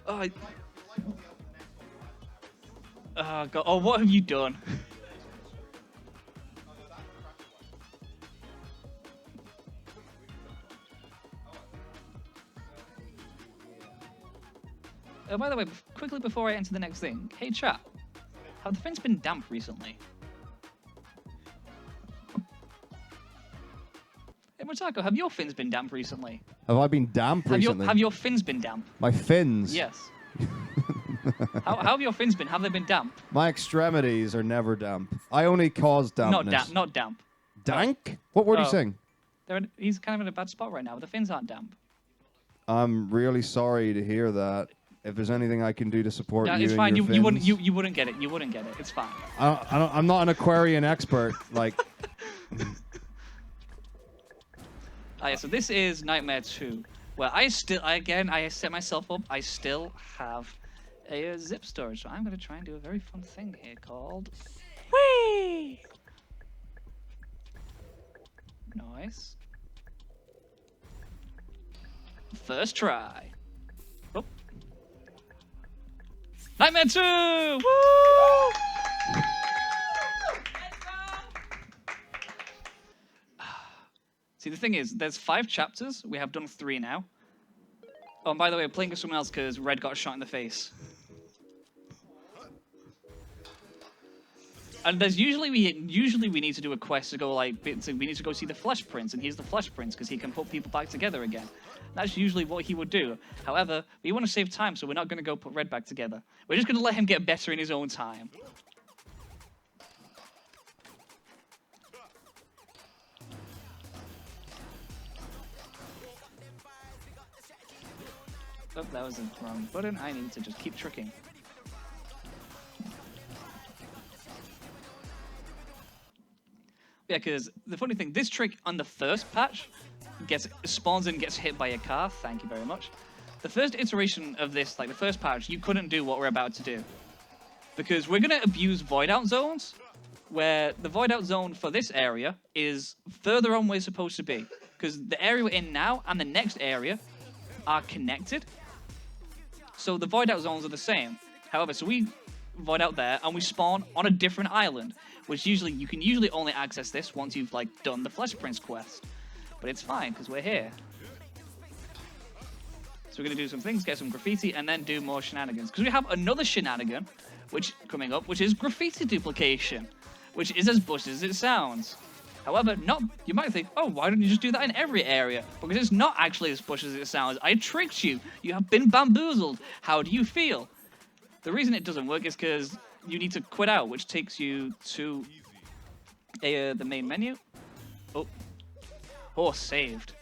Oh, oh, God. Oh, what have you done? By the way, quickly before I enter the next thing, hey chat, have the fins been damp recently? Hey Motako, have your fins been damp recently? Have I been damp recently? Have your fins been damp? My fins? Yes. How have your fins been? Have they been damp? My extremities are never damp. I only cause dampness. Not damp. Dank? What word are you saying? He's kind of in a bad spot right now. The fins aren't damp. I'm really sorry to hear that. If there's anything I can do to support you, it's fine. your You wouldn't get it. You wouldn't get it. It's fine. I'm not an Aquarian expert. Like. Yeah, so this is Nightmare 2, where I set myself up. I still have a zip storage, so I'm gonna try and do a very fun thing here called Whee! Nice. First try. Oh. Nightmare 2! Woo! See, the thing is, there's 5 chapters. We have done 3 now. Oh, and by the way, I'm playing with someone else because Red got shot in the face. And there's usually we need to do a quest to go we need to go see the Flesh Prince, and he's the Flesh Prince because he can put people back together again. That's usually what he would do. However, we want to save time, so we're not going to go put Red back together. We're just going to let him get better in his own time. Oh, that was the wrong button. I need to just keep tricking. Yeah, because the funny thing, this trick on the first patch spawns and gets hit by a car. Thank you very much. The first iteration of this, like the first patch, you couldn't do what we're about to do. Because we're going to abuse void out zones, where the void out zone for this area is further on where it's supposed to be. Because the area we're in now and the next area are connected. So the void out zones are the same. However, so we void out there and we spawn on a different island, which you can usually only access this once you've done the Flesh Prince quest. But it's fine because we're here. So we're gonna do some things, get some graffiti, and then do more shenanigans. Because we have another shenanigan, coming up, which is graffiti duplication, which is as bush as it sounds. However, you might think, oh, why don't you just do that in every area? Because it's not actually as bush as it sounds. I tricked you. You have been bamboozled. How do you feel? The reason it doesn't work is because you need to quit out, which takes you to the main menu. Oh, saved.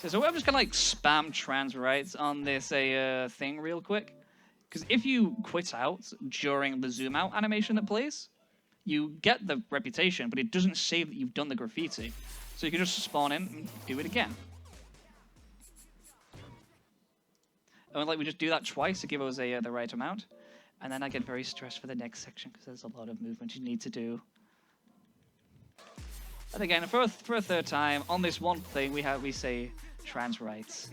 So I'm just gonna spam trans rights on this thing real quick. Because if you quit out during the zoom out animation that plays, you get the reputation, but it doesn't save that you've done the graffiti. So you can just spawn in and do it again. And we just do that twice to give us the right amount. And then I get very stressed for the next section because there's a lot of movement you need to do. And again, for a third time, on this one thing, we say trans rights.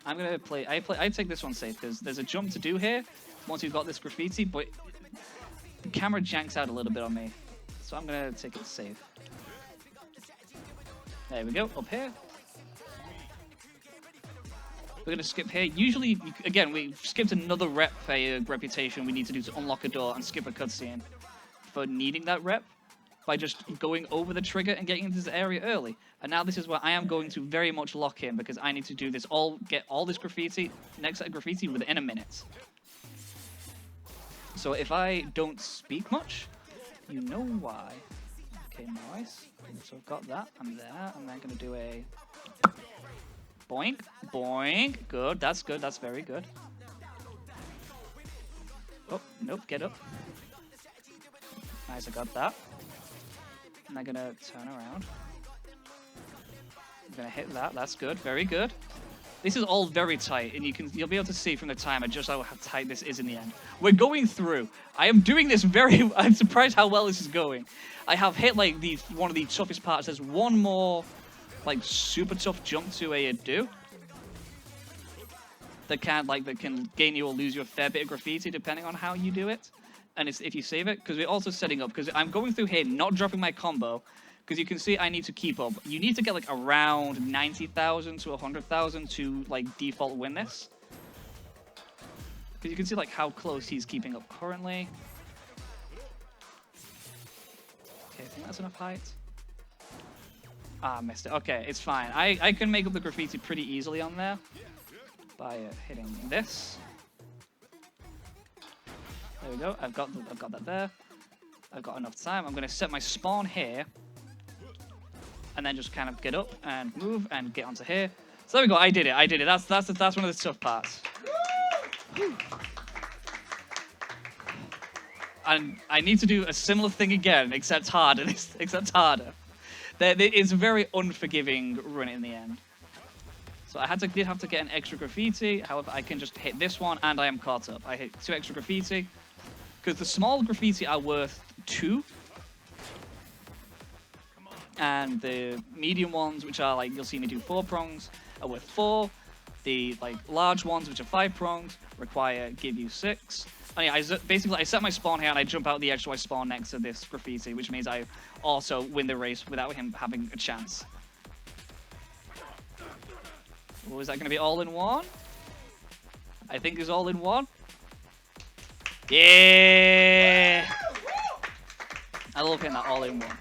I'm gonna I take this one safe because there's a jump to do here once you've got this graffiti, but the camera janks out a little bit on me, so I'm gonna take it safe. There we go, up here. We're gonna skip here. Usually, again, we skipped another reputation we need to do to unlock a door and skip a cutscene for needing that rep by just going over the trigger and getting into this area early. And now this is where I am going to very much lock in because I need to do this get all this graffiti, next set of graffiti within a minute. So if I don't speak much, You know why. Okay, nice. So I've got that. I'm there. I'm then going to do a boink, boink. Good. That's good. That's very good. Oh, nope. Get up. Nice. I got that. And I'm going to turn around. I'm going to hit that. That's good. Very good. This is all very tight, and you'll be able to see from the timer just how tight this is in the end. We're going through. I am doing this very. I'm surprised how well this is going. I have hit like one of the toughest parts. There's one more, like super tough jump to do. That can gain you or lose you a fair bit of graffiti depending on how you do it, and it's if you save it. Because we're also setting up. Because I'm going through here, not dropping my combo. Because you can see I need to keep up. You need to get like around 90,000 to 100,000 to like default win this. Because you can see like how close he's keeping up currently. Okay, I think that's enough height. Ah, missed it. Okay, it's fine. I can make up the graffiti pretty easily on there by hitting this. There we go. I've got that there. I've got enough time. I'm going to set my spawn here. And then just kind of get up and move and get onto here. So there we go. I did it. I did it. That's one of the tough parts. And I need to do a similar thing again, except harder. Except harder. It's a very unforgiving run in the end. So I did have to get an extra graffiti. However, I can just hit this one, and I am caught up. I hit 2 extra graffiti because the small graffiti are worth 2. And the medium ones, which are like, you'll see me do 4 prongs, are worth 4. The like large ones, which are 5 prongs, give you 6. And yeah, basically I set my spawn here and I jump out the edge so I spawn next to this graffiti, which means I also win the race without him having a chance. Oh, is that going to be all in one? I think it's all in one. Yeah! I love hitting that all in one.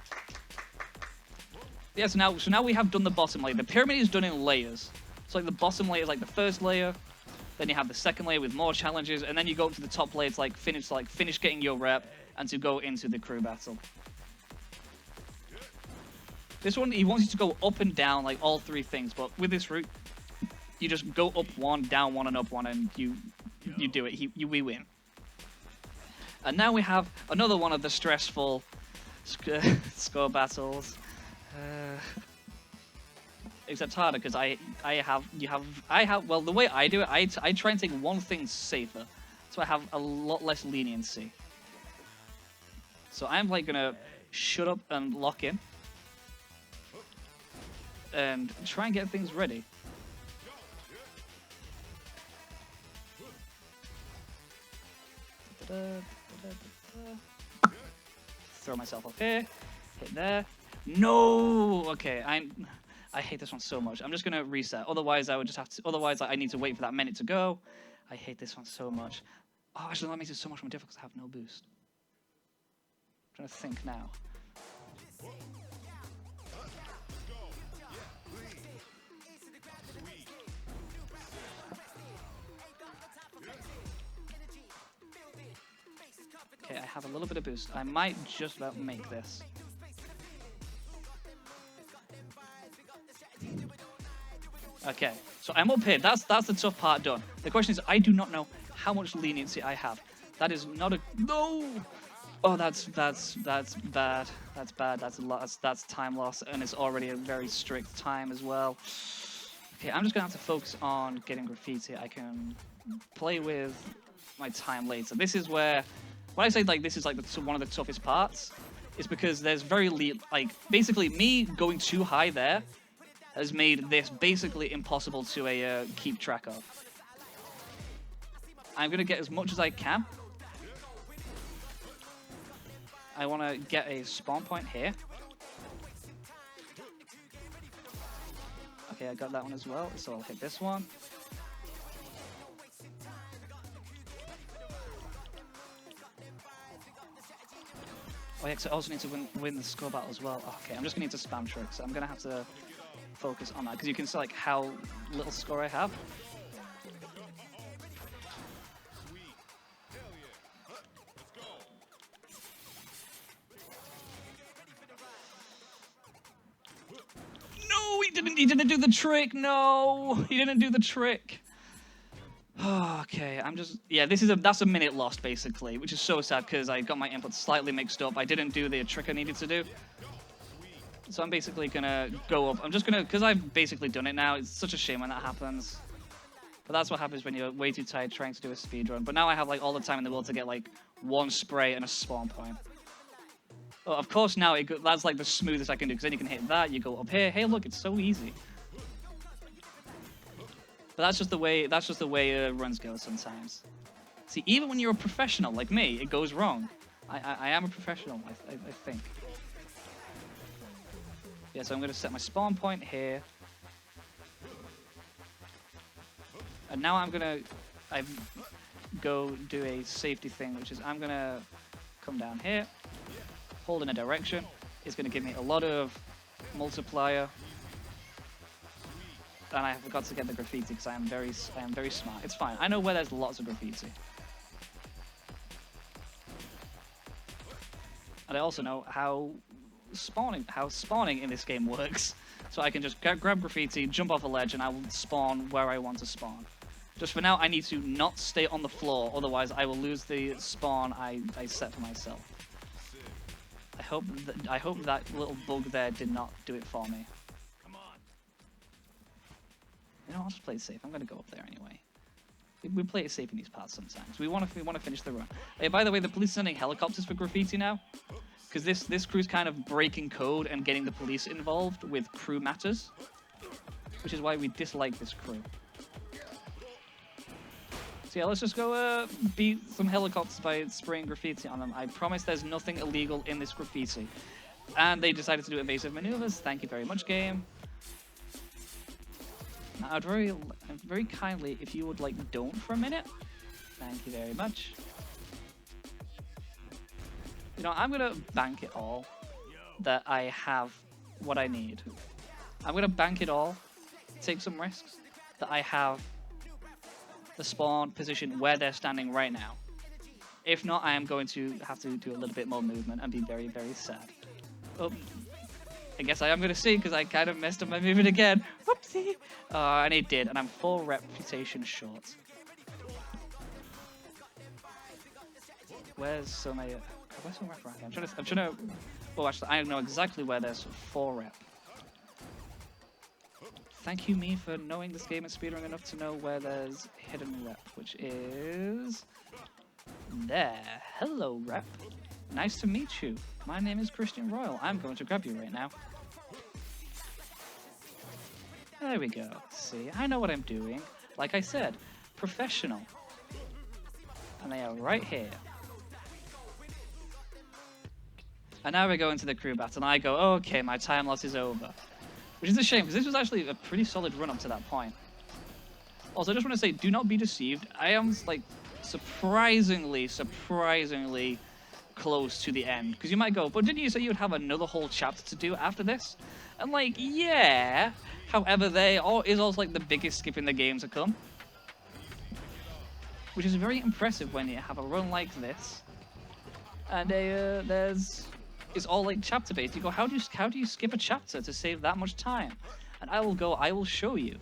Yeah, so now we have done the bottom layer. The pyramid is done in layers. So like the bottom layer is like the first layer, then you have the second layer with more challenges, and then you go to the top layer to finish getting your rep and to go into the crew battle. This one he wants you to go up and down like all 3 things, but with this route, you just go up 1, down 1, and up 1, and you do it. We win. And now we have another one of the stressful score battles. Except harder because well, the way I do it, I try and take one thing safer, so I have a lot less leniency. So I'm like gonna shut up and lock in and try and get things ready. Throw myself up here, hit there. No! Okay, I hate this one so much. I'm just gonna reset. Otherwise, I would just have to. Otherwise, I need to wait for that minute to go. I hate this one so much. Oh, actually, that makes it so much more difficult to have no boost. I'm trying to think now. Okay, I have a little bit of boost. I might just about make this. Okay, so I'm up here. That's the tough part done. The question is, I do not know how much leniency I have. That is not a no. Oh, that's bad. That's bad. That's a lot. That's time loss, and it's already a very strict time as well. Okay, I'm just gonna have to focus on getting graffiti. I can play with my time later. This is where, when I say like this is like one of the toughest parts, is because there's basically me going too high there has made this basically impossible to keep track of. I'm gonna get as much as I can. I want to get a spawn point here. Okay, I got that one as well, so I'll hit this one. Oh yeah, so I also need to win the score battle as well. Okay, I'm just gonna need to spam tricks. I'm gonna have to focus on that because you can see like how little score I have. He didn't do the trick. No, he didn't do the trick. Okay, I'm just that's a minute lost basically, which is so sad because I got my inputs slightly mixed up. I didn't do the trick I needed to do. So I'm basically gonna go up. I'm just gonna, because I've basically done it now. It's such a shame when that happens. But that's what happens when you're way too tired trying to do a speedrun. But now I have like all the time in the world to get like one spray and a spawn point. Well, of course now that's like the smoothest I can do, because then you can hit that, you go up here. Hey, look, it's so easy. But that's just the way runs go sometimes. See, even when you're a professional like me, it goes wrong. I am a professional, I think. Yeah, so I'm going to set my spawn point here. And now I'm going to go do a safety thing, which is I'm going to come down here, hold in a direction. It's going to give me a lot of multiplier. And I forgot to get the graffiti because I am very smart. It's fine. I know where there's lots of graffiti. And I also know how spawning in this game works. So I can just grab graffiti, jump off a ledge, and I will spawn where I want to spawn. Just for now, I need to not stay on the floor, otherwise I will lose the spawn I set for myself. I hope that little bug there did not do it for me. You know, I'll just play it safe. I'm gonna go up there anyway. We play it safe in these parts sometimes. We want to finish the run. Hey, by the way, the police are sending helicopters for graffiti now, because this crew's kind of breaking code and getting the police involved with crew matters, which is why we dislike this crew. So yeah, let's just go beat some helicopters by spraying graffiti on them. I promise there's nothing illegal in this graffiti. And they decided to do evasive maneuvers. Thank you very much, game. Now, I'd very kindly, if you would like don't for a minute. Thank you very much. You know, I'm gonna bank it all that I have what I need. I'm gonna bank it all, take some risks that I have the spawn position where they're standing right now. If not, I am going to have to do a little bit more movement and be very, very sad. Oh, I guess I am going to see because I kind of messed up my movement again. Whoopsie! And it did, and I'm 4 reputation short. Where's some rep around here? I'm trying to. Oh, actually, I know exactly where there's 4 rep. Thank you, me, for knowing this game and speedrunning enough to know where there's hidden rep, which is there. Hello, rep. Nice to meet you. My name is christianroyle. I'm going to grab you right now. There we go. See, I know what I'm doing. Like I said, professional. And they are right here. And now we go into the crew battle, and I go, okay, my time loss is over. Which is a shame, because this was actually a pretty solid run up to that point. Also, I just want to say, do not be deceived. I am, like, surprisingly close to the end. Because you might go, but didn't you say you would have another whole chapter to do after this? And, like, yeah. However, is also, like, the biggest skip in the game to come. Which is very impressive when you have a run like this. And it's all like chapter based. You go, how do you skip a chapter to save that much time? And I will show you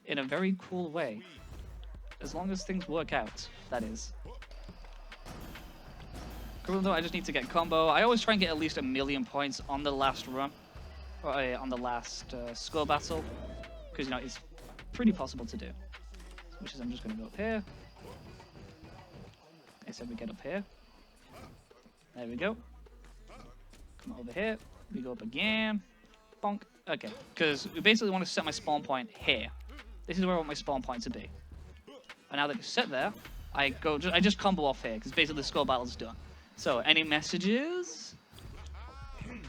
in a very cool way. As long as things work out, that is. Cool, though, I just need to get combo. I always try and get at least 1,000,000 points on the last run. Or on the last score battle. Because, you know, it's pretty possible to do. Which is, I'm just going to go up here. I said we get up here. There we go. Come over here. We go up again. Bonk. Okay, because we basically want to set my spawn point here. This is where I want my spawn point to be. And now that it's set there, I just combo off here, because basically the score battle's done. So, any messages?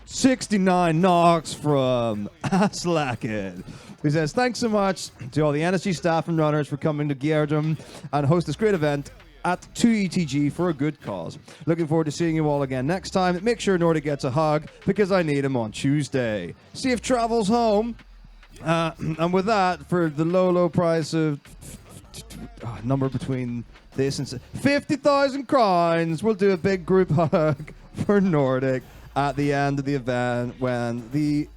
69 knocks from Aslacked, who says, thanks so much to all the NSG staff and runners for coming to Geardum and host this great event at 2ETG for a good cause. Looking forward to seeing you all again next time. Make sure Nordy gets a hug, because I need him on Tuesday. Safe travels home. And with that, for the low price of number between this and 50,000 crowns, we'll do a big group hug for Nordic at the end of the event when the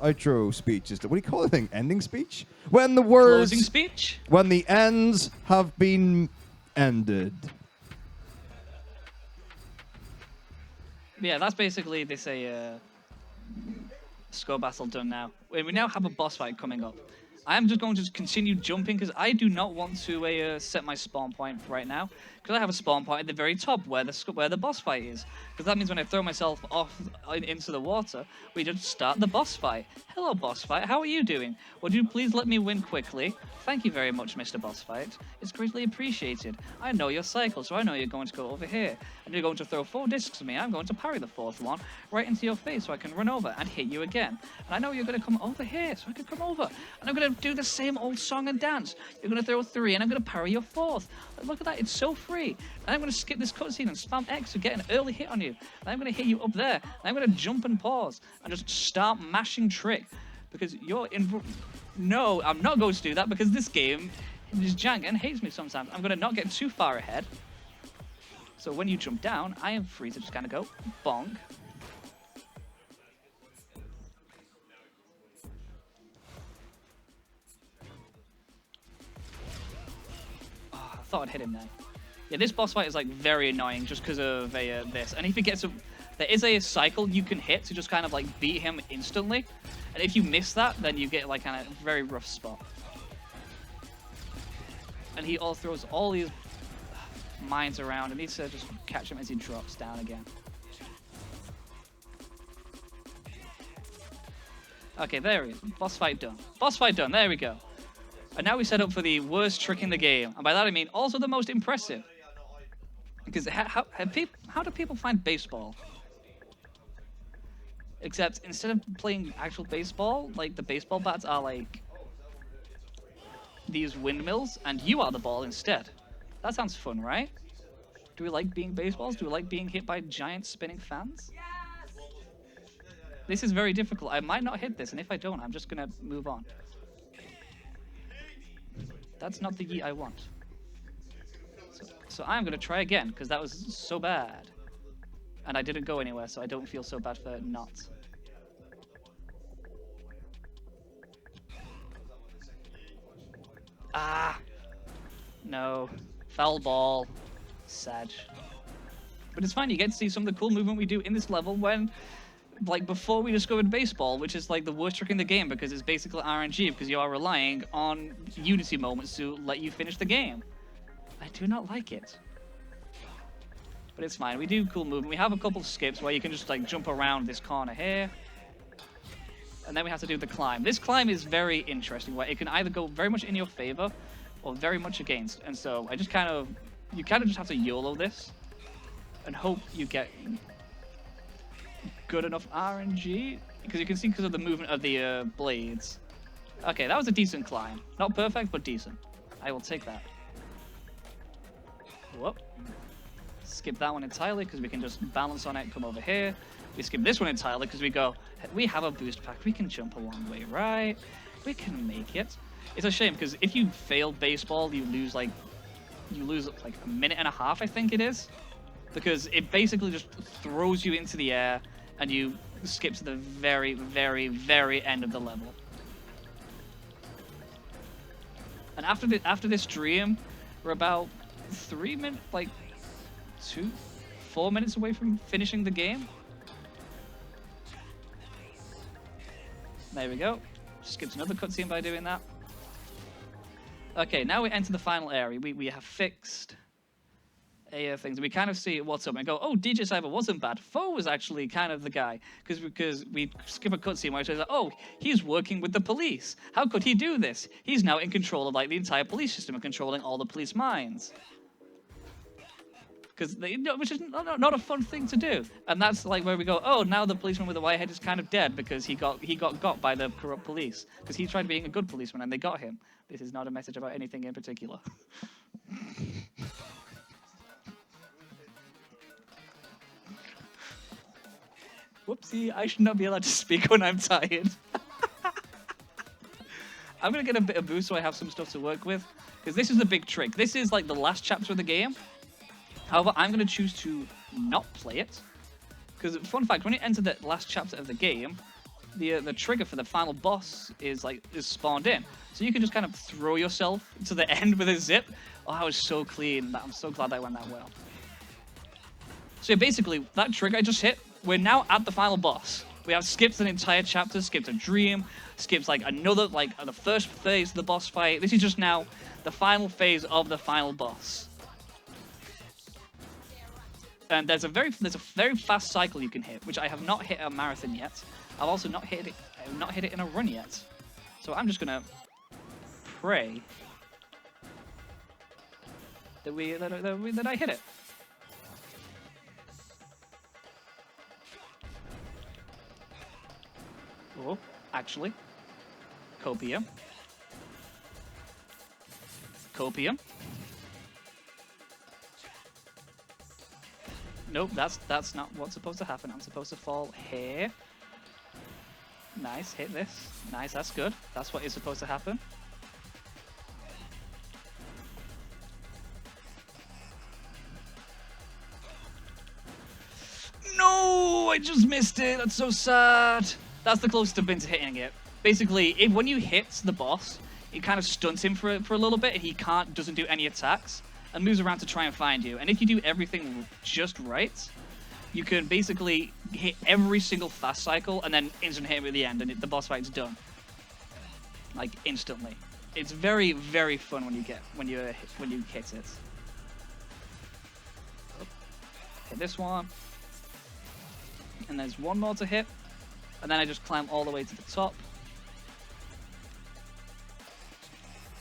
outro speech. What do you call the thing? Ending speech? When the words... Closing speech? When the ends have been ended. Yeah, that's basically, they say, score battle done now. We now have a boss fight coming up. I am just going to continue jumping because I do not want to set my spawn point right now. Because I have a spawn point at the very top where the boss fight is. Because that means when I throw myself off into the water, we just start the boss fight. Hello, boss fight. How are you doing? Would you please let me win quickly? Thank you very much, Mr. Boss Fight. It's greatly appreciated. I know your cycle, so I know you're going to go over here. And you're going to throw 4 discs at me. I'm going to parry the 4th one right into your face so I can run over and hit you again. And I know you're going to come over here, so I can come over. And I'm going to do the same old song and dance. You're going to throw a 3, and I'm going to parry your 4th. Look at that, it's so free. And I'm going to skip this cutscene and spam X to get an early hit on you. And I'm going to hit you up there. And I'm going to jump and pause and just start mashing trick. Because you're in... No, I'm not going to do that because this game is jank and hates me sometimes. I'm going to not get too far ahead. So when you jump down, I am free to just kind of go bonk. Oh, I thought I'd hit him there. Yeah, this boss fight is like very annoying just because of this. And if he gets a... There is a cycle you can hit to just kind of like beat him instantly. And if you miss that, then you get like kind of very rough spot. And he all throws all these mines around and needs to just catch him as he drops down again. Okay, there he is. Boss fight done. Boss fight done. There we go. And now we set up for the worst trick in the game. And by that I mean also the most impressive. Because how do people find baseball? Except instead of playing actual baseball, like the baseball bats are like these windmills, and you are the ball instead. That sounds fun, right? Do we like being baseballs? Do we like being hit by giant spinning fans? Yes! This is very difficult. I might not hit this, and if I don't, I'm just gonna move on. That's not the yeet I want. So I'm gonna try again, because that was so bad. And I didn't go anywhere, so I don't feel so bad for not. Ah! No. Foul ball. Sad. But it's fine, you get to see some of the cool movement we do in this level when, like, before we discovered baseball, which is, like, the worst trick in the game because it's basically RNG, because you are relying on Unity moments to let you finish the game. I do not like it. But it's fine, we do cool movement. We have a couple of skips where you can just, like, jump around this corner here. And then we have to do the climb. This climb is very interesting, where it can either go very much in your favor or very much against. And so I just kind of, you kind of just have to YOLO this and hope you get good enough RNG. Because you can see because of the movement of the blades. Okay, that was a decent climb. Not perfect, but decent. I will take that. Whoop. Skip that one entirely because we can just balance on it, come over here. We skip this one entirely because we have a boost pack. We can jump a long way, right? We can make it. It's a shame because if you fail baseball, you lose like a minute and a half, I think it is. Because it basically just throws you into the air and you skip to the very, very, very end of the level. And after this dream, we're about 3 minutes, like 4 minutes away from finishing the game. There we go. Skipped another cutscene by doing that. Okay, now we enter the final area. We have fixed things. We kind of see what's up and go, oh, DJ Cyber wasn't bad. Foe was actually kind of the guy. Because we skip a cutscene where it says, oh, he's working with the police. How could he do this? He's now in control of like the entire police system and controlling all the police minds. Which is not a fun thing to do. And that's like where we go, oh, now the policeman with the white head is kind of dead because he got by the corrupt police. Because he tried being a good policeman and they got him. This is not a message about anything in particular. Whoopsie, I should not be allowed to speak when I'm tired. I'm going to get a bit of boost so I have some stuff to work with. Because this is a big trick. This is like the last chapter of the game. However, I'm going to choose to not play it. Because, fun fact, when you enter the last chapter of the game, the trigger for the final boss is spawned in. So you can just kind of throw yourself to the end with a zip. Oh, I was so clean. I'm so glad that went that well. So basically, that trigger I just hit, we're now at the final boss. We have skipped an entire chapter, skipped a dream, skipped like another, like the first phase of the boss fight. This is just now the final phase of the final boss. And there's a very fast cycle you can hit, which I have not hit a marathon yet. I've also not hit it in a run yet. So I'm just gonna pray that I hit it. Oh, actually, copium. Nope, that's not what's supposed to happen. I'm supposed to fall here. Nice, hit this. Nice, that's good. That's what is supposed to happen. No, I just missed it. That's so sad. That's the closest I've been to hitting it. Basically, when you hit the boss, it kind of stunts him for a little bit, and he doesn't do any attacks, and moves around to try and find you. And if you do everything just right, you can basically hit every single fast cycle, and then instant hit him at the end, and the boss fight's done. Like instantly. It's very, very fun when you hit it. Hit this one, and there's one more to hit. And then I just climb all the way to the top.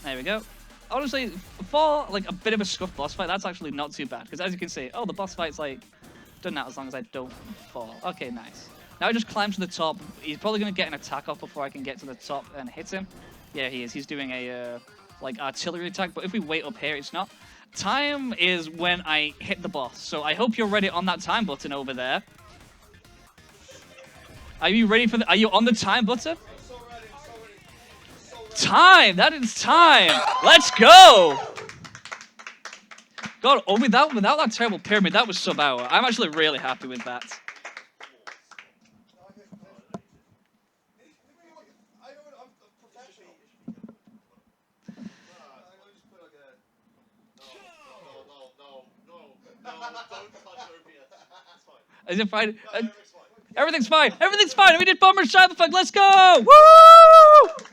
There we go. Honestly, for like a bit of a scuffed boss fight, that's actually not too bad. Because as you can see, oh, the boss fight's like done that as long as I don't fall. Okay, nice. Now I just climb to the top. He's probably going to get an attack off before I can get to the top and hit him. Yeah, he is. He's doing a like artillery attack. But if we wait up here, it's not. Time is when I hit the boss. So I hope you're ready on that time button over there. Are you ready for are you on the time button? Time! That is time! Let's go! God, oh, without that terrible pyramid, that was sub-hour. I'm actually really happy with that. Is it fine? Everything's fine. Everything's fine. We did Bomber Cyberfunk. Let's go! Woo!